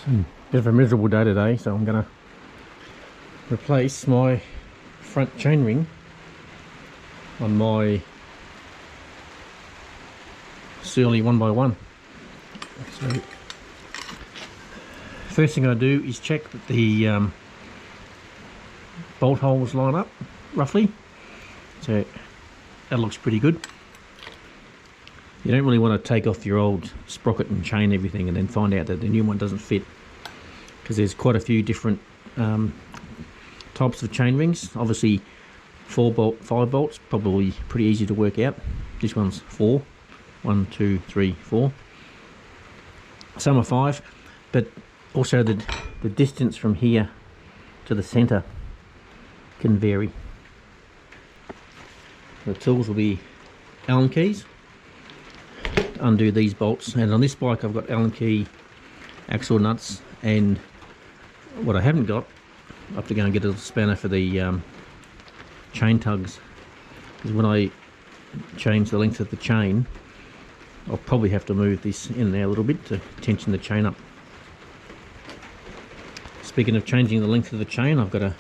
Bit of a miserable day today, so I'm going to replace my front chainring on my Surly 1x1. So first thing I do is check that the bolt holes line up roughly. So that looks pretty good. You don't really want to take off your old sprocket and chain everything and then find out that the new one doesn't fit, because there's quite a few different types of chain rings. Obviously 4 bolt, 5 bolts, probably pretty easy to work out. This one's 4. 1, 2, 3, 4. Some are 5, but also the distance from here to the center can vary. The tools will be Allen keys to undo these bolts, and on this bike I've got Allen key axle nuts, and what I haven't got, I have to go and get a spanner for the chain tugs, because when I change the length of the chain I'll probably have to move this in there a little bit to tension the chain up. Speaking of changing the length of the chain, I've got a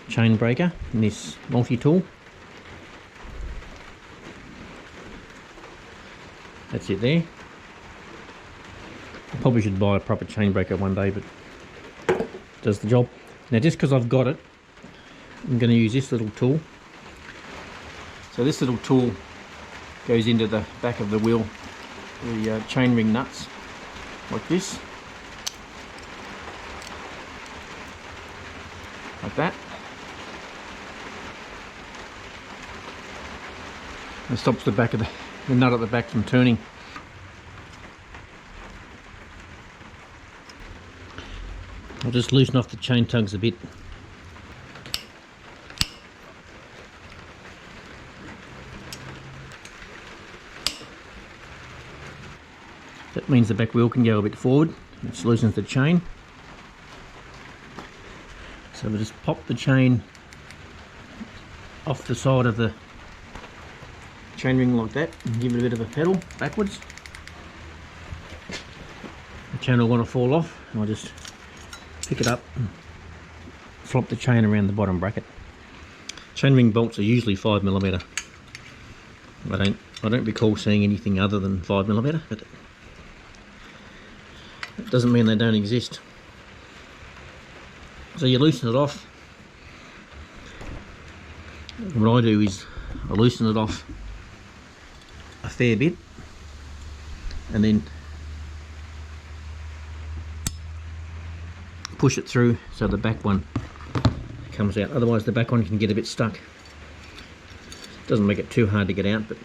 chain breaker in this multi-tool. That's it there. I probably should buy a proper chain breaker one day, but it does the job. Now just because I've got it, I'm going to use this little tool. So this little tool goes into the back of the wheel, the chain ring nuts, like this. Like that. It stops the back of the nut at the back from turning. I'll just loosen off the chain tugs a bit. That means the back wheel can go a bit forward, which loosens the chain. So we'll just pop the chain off the side of the chain ring like that and give it a bit of a pedal backwards. The chain will want to fall off, and I'll just pick it up and flop the chain around the bottom bracket. Chain ring bolts are usually 5mm. I don't recall seeing anything other than 5mm, but that doesn't mean they don't exist. So you loosen it off. What I do is I loosen it off a fair bit and then push it through so the back one comes out. Otherwise the back one can get a bit stuck. It doesn't make it too hard to get out, but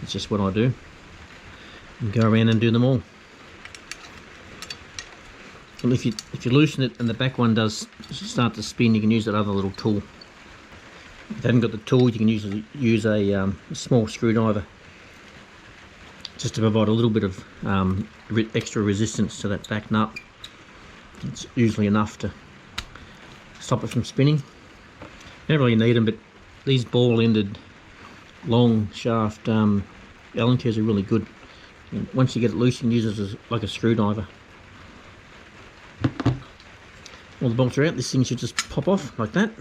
it's just what I do. And go around and do them all. And if you loosen it and the back one does start to spin, you can use that other little tool. If you haven't got the tool, you can use a small screwdriver just to provide a little bit of extra resistance to that back nut. It's usually enough to stop it from spinning. You don't really need them, but these ball-ended long shaft Allen keys are really good. And once you get it loose, you can use it as like a screwdriver. All the bolts are out. This thing should just pop off like that.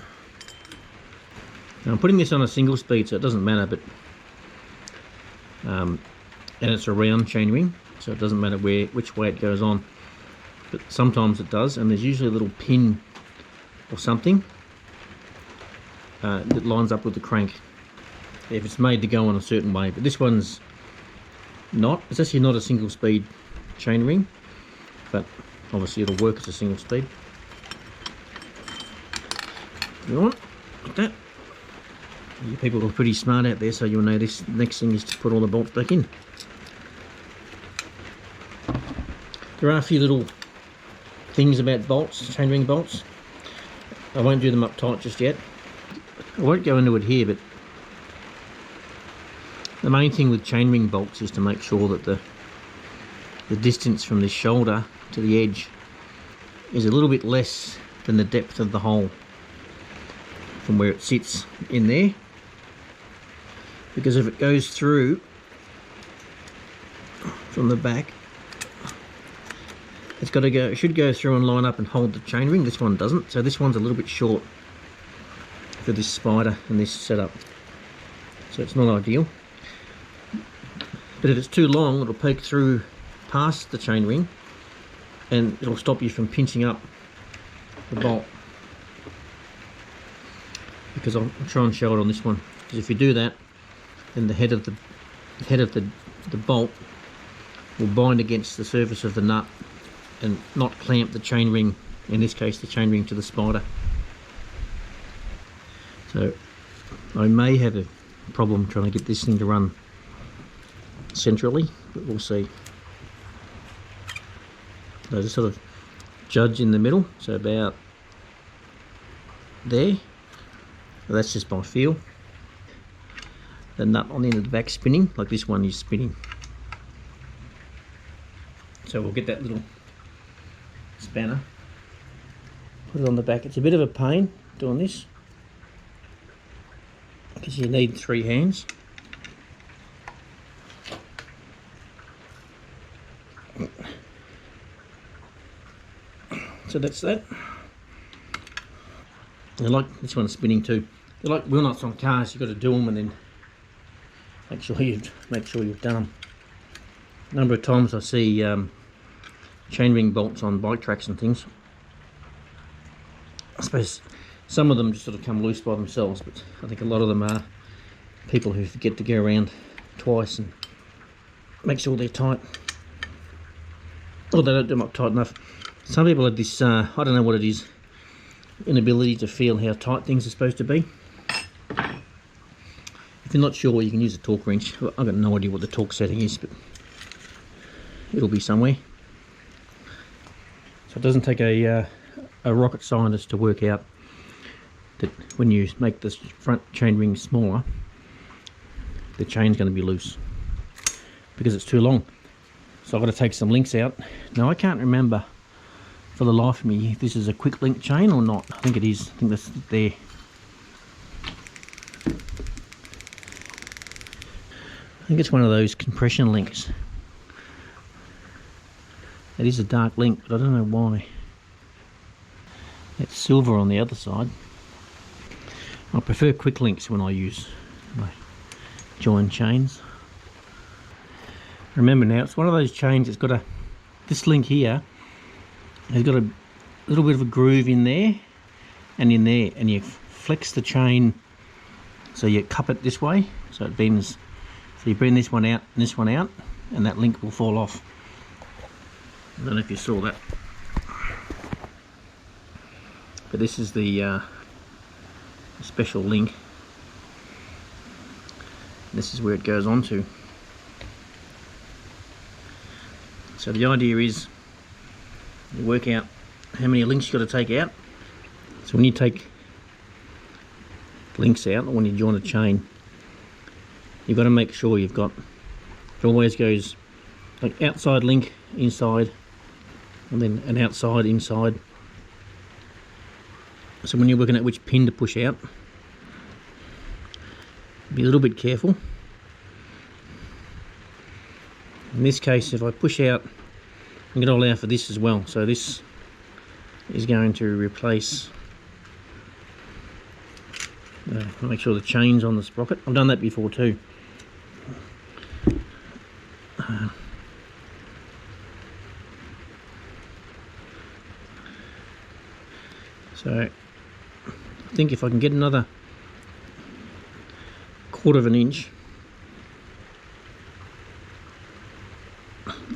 Now I'm putting this on a single speed, so it doesn't matter, but and it's a round chain ring, so it doesn't matter which way it goes on. But sometimes it does, and there's usually a little pin or something that lines up with the crank if it's made to go on a certain way. But this one's not. It's actually not a single speed chain ring, but obviously it'll work as a single speed. You want like that. You people are pretty smart out there, so you'll know this next thing is to put all the bolts back in. There are a few little things about bolts, chainring bolts. I won't do them up tight just yet. I won't go into it here, but the main thing with chainring bolts is to make sure that the distance from the shoulder to the edge is a little bit less than the depth of the hole from where it sits in there, because if it goes through from the back, It's got to go, it should go through and line up and hold the chainring. This one doesn't, so this one's a little bit short for this spider and this setup, so it's not ideal. But if it's too long, it'll poke through past the chainring and it'll stop you from pinching up the bolt. Because I'll try and show it on this one. Because if you do that, then the head of the bolt will bind against the surface of the nut and not clamp the chainring, in this case the chainring to the spider. So I may have a problem trying to get this thing to run centrally, but we'll see. So just sort of judge in the middle, so about there. So that's just by feel. The nut on the end of the back spinning, like this one is spinning. So we'll get that little spanner, put it on the back. It's a bit of a pain doing this because you need 3 hands. So that's that. I like this one spinning too. They're like wheel nuts on cars. You've got to do them and then make sure you've done them. A number of times I see chainring bolts on bike tracks and things. I suppose some of them just sort of come loose by themselves, but I think a lot of them are people who forget to go around twice and make sure they're tight. Or they don't do them up tight enough. Some people have this, I don't know what it is, inability to feel how tight things are supposed to be. If you're not sure, you can use a torque wrench. I've got no idea what the torque setting is, but it'll be somewhere. So it doesn't take a rocket scientist to work out that when you make this front chain ring smaller, the chain's going to be loose because it's too long. So I've got to take some links out. Now I can't remember for the life of me if this is a quick link chain or not. I think it is. I think that's there. I think it's one of those compression links. It is a dark link, but I don't know why. It's silver on the other side. I prefer quick links when I use my join chains. Remember now, it's one of those chains that's got this link here has got a little bit of a groove in there and in there, and you flex the chain so you cup it this way so it bends. So you bend this one out and this one out, and that link will fall off. I don't know if you saw that, but this is the special link. This is where it goes on to. So the idea is you work out how many links you've got to take out. So when you take links out, or when you join a chain, you've got to make sure you've got, it always goes like outside link, inside, and then an outside, inside. So when you're working out which pin to push out, be a little bit careful. In this case, if I push out, I'm going to allow for this as well. So this is going to replace, make sure the chain's on the sprocket. I've done that before too. So I think if I can get another 1/4 of an inch,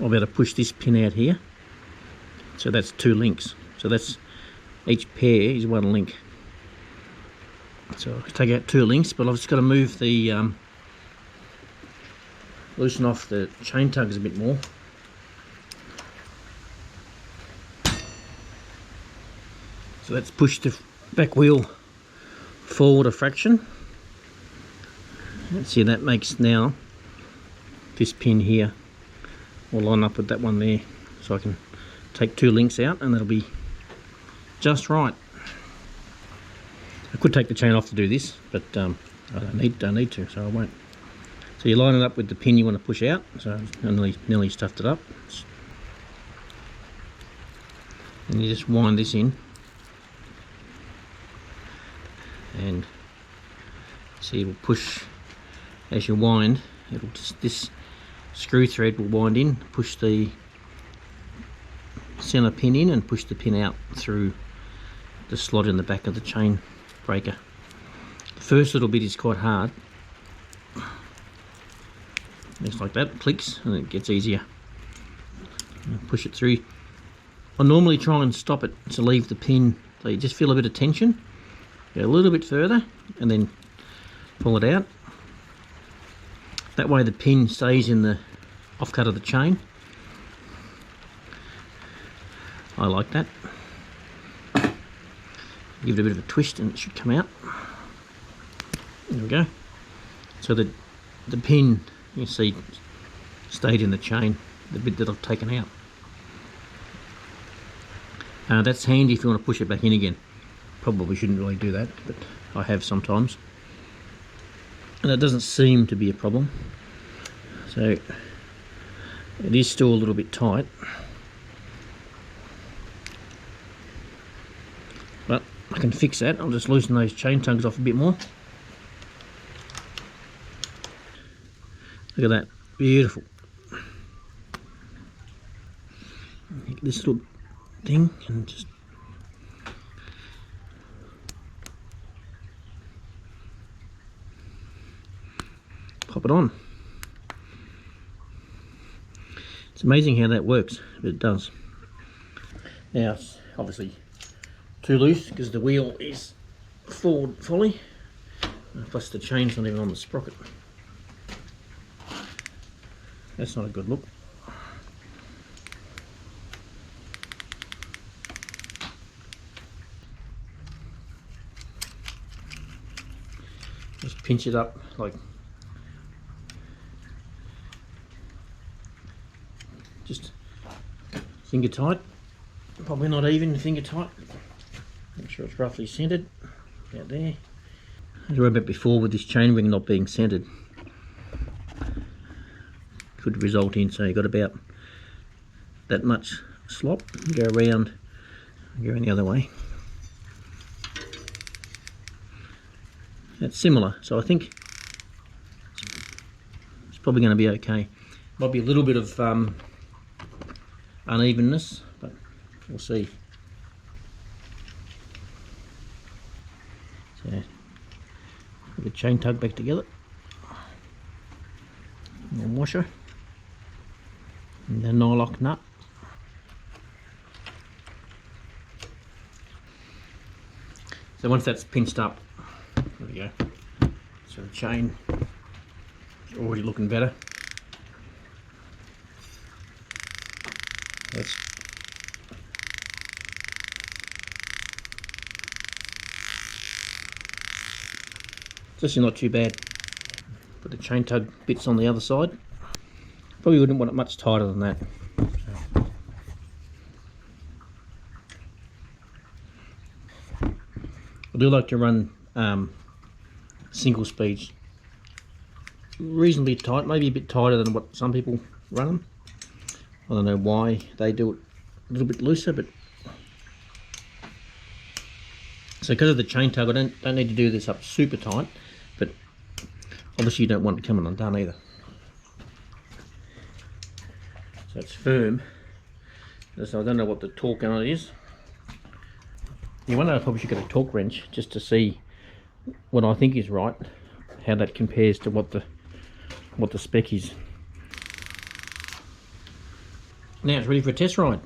I'll be able to push this pin out here. So that's 2 links. So that's, each pair is 1 link. So I take out 2 links, but I've just got to move the loosen off the chain tugs a bit more. So let's push the back wheel forward a fraction. Let's see, that makes now this pin here will line up with that one there. So I can take 2 links out and that'll be just right. I could take the chain off to do this, but I don't need to, so I won't. So you line it up with the pin you want to push out. So I nearly stuffed it up. And you just wind this in, and see it'll push as you wind. It'll just, this screw thread will wind in, push the center pin in, and push the pin out through the slot in the back of the chain breaker. The first little bit is quite hard. Just like that, clicks, and it gets easier. Push it through. I normally try and stop it to leave the pin, so you just feel a bit of tension. Go a little bit further and then pull it out. That way the pin stays in the offcut of the chain. I like that. Give it a bit of a twist and it should come out. There we go. So the pin, you see, stayed in the chain, the bit that I've taken out. That's handy if you want to push it back in again. Probably shouldn't really do that, but I have sometimes. And it doesn't seem to be a problem. So it is still a little bit tight. But I can fix that. I'll just loosen those chain tugs off a bit more. Look at that. Beautiful. Get this little thing and just pop it on. It's amazing how that works, but it does. Now it's obviously too loose because the wheel is forward fully, plus the chain's not even on the sprocket. That's not a good look. Just pinch it up like just finger tight, probably not even finger tight. Make sure it's roughly centered about there. As I read about before, with this chain ring not being centered, could result in, so you've got about that much slop, go around, go the other way. That's similar, so I think it's probably going to be okay. Might be a little bit of unevenness, but we'll see. So put the chain tug back together, and then washer, and the nylock nut. So once that's pinched up, there we go. So the chain is already looking better. It's actually not too bad. Put the chain tug bits on the other side. Probably wouldn't want it much tighter than that. So. I do like to run single speeds reasonably tight, maybe a bit tighter than what some people run them. I don't know why they do it a little bit looser, but so because of the chain tug, I don't need to do this up super tight, but obviously you don't want it coming undone either. So it's firm. So I don't know what the torque on it is. You wonder, I probably should get a torque wrench just to see what I think is right, how that compares to what the spec is. Now it's ready for a test ride.